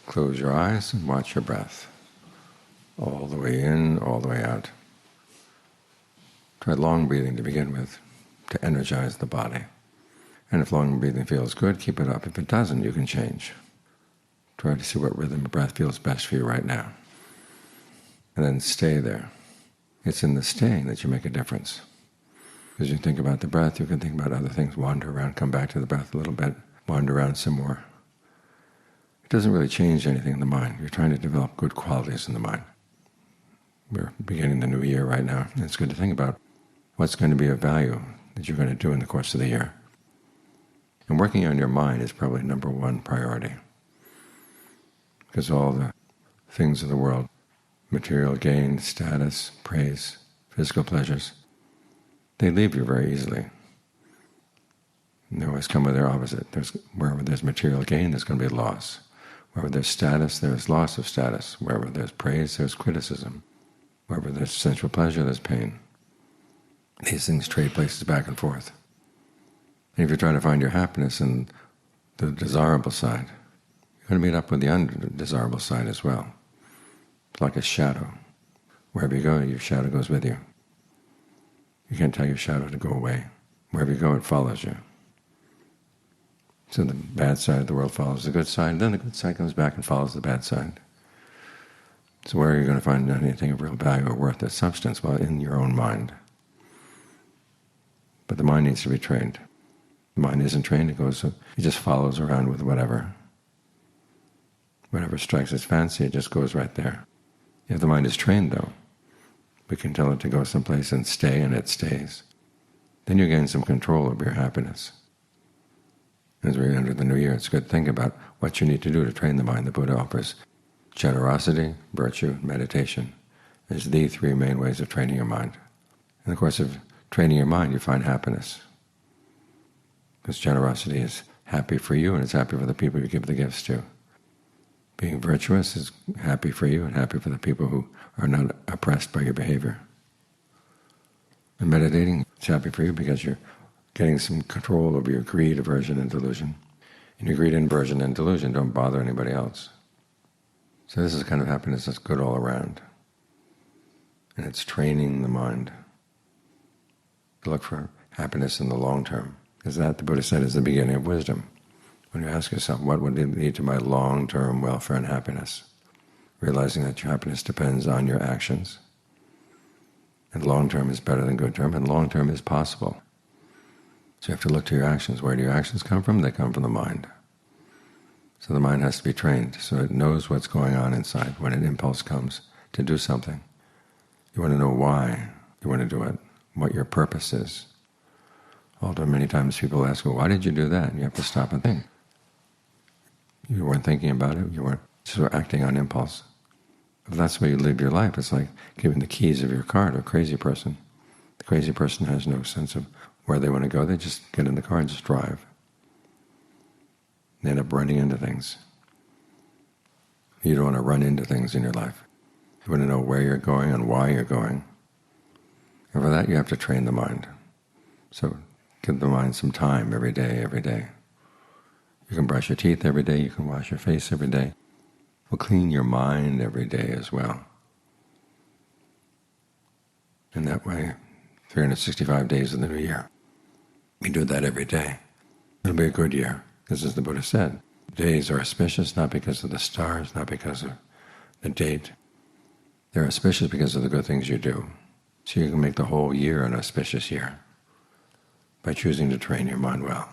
Close your eyes and watch your breath, all the way in, all the way out. Try long breathing to begin with, to energize the body. And if long breathing feels good, keep it up. If it doesn't, you can change. Try to see what rhythm of breath feels best for you right now. And then stay there. It's in the staying that you make a difference. As you think about the breath, you can think about other things, wander around, come back to the breath a little bit, wander around some more. It doesn't really change anything in the mind. You're trying to develop good qualities in the mind. We're beginning the new year right now, and it's good to think about what's going to be of value that you're going to do in the course of the year. And working on your mind is probably number one priority, because all the things of the world, material gain, status, praise, physical pleasures, they leave you very easily. And they always come with their opposite. Wherever there's material gain, there's going to be loss. Wherever there's status, there's loss of status. Wherever there's praise, there's criticism. Wherever there's sensual pleasure, there's pain. These things trade places back and forth. And if you're trying to find your happiness in the desirable side, you're going to meet up with the undesirable side as well. It's like a shadow. Wherever you go, your shadow goes with you. You can't tell your shadow to go away. Wherever you go, it follows you. So the bad side of the world follows the good side, and then the good side comes back and follows the bad side. So where are you going to find anything of real value or worth or substance? Well, in your own mind. But the mind needs to be trained. The mind isn't trained, it just follows around with whatever. Whatever strikes its fancy, it just goes right there. If the mind is trained, though, we can tell it to go someplace and stay, and it stays. Then you gain some control over your happiness. As we enter the new year, it's good to think about what you need to do to train the mind. The Buddha offers generosity, virtue, meditation as the three main ways of training your mind. In the course of training your mind, you find happiness, because generosity is happy for you and it's happy for the people you give the gifts to. Being virtuous is happy for you and happy for the people who are not oppressed by your behavior. And meditating is happy for you because you're getting some control over your greed, aversion, and delusion. And your greed, aversion, and delusion don't bother anybody else. So this is the kind of happiness that's good all around. And it's training the mind to look for happiness in the long term. Because that, the Buddha said, is the beginning of wisdom. When you ask yourself, what would lead to my long-term welfare and happiness? Realizing that your happiness depends on your actions. And long-term is better than good-term, and long-term is possible. So you have to look to your actions. Where do your actions come from? They come from the mind. So the mind has to be trained so it knows what's going on inside when an impulse comes to do something. You want to know why you want to do it, what your purpose is. Although many times people ask, well, why did you do that? And you have to stop and think. You weren't thinking about it. You weren't just acting on impulse. If that's the way you live your life, it's like giving the keys of your car to a crazy person. The crazy person has no sense of where they want to go. They just get in the car and just drive. They end up running into things. You don't want to run into things in your life. You want to know where you're going and why you're going. And for that you have to train the mind. So give the mind some time every day, every day. You can brush your teeth every day, you can wash your face every day. Well, clean your mind every day as well. And that way, 365 days of the new year, you do that every day. It'll be a good year, because as the Buddha said, days are auspicious not because of the stars, not because of the date. They're auspicious because of the good things you do. So you can make the whole year an auspicious year by choosing to train your mind well.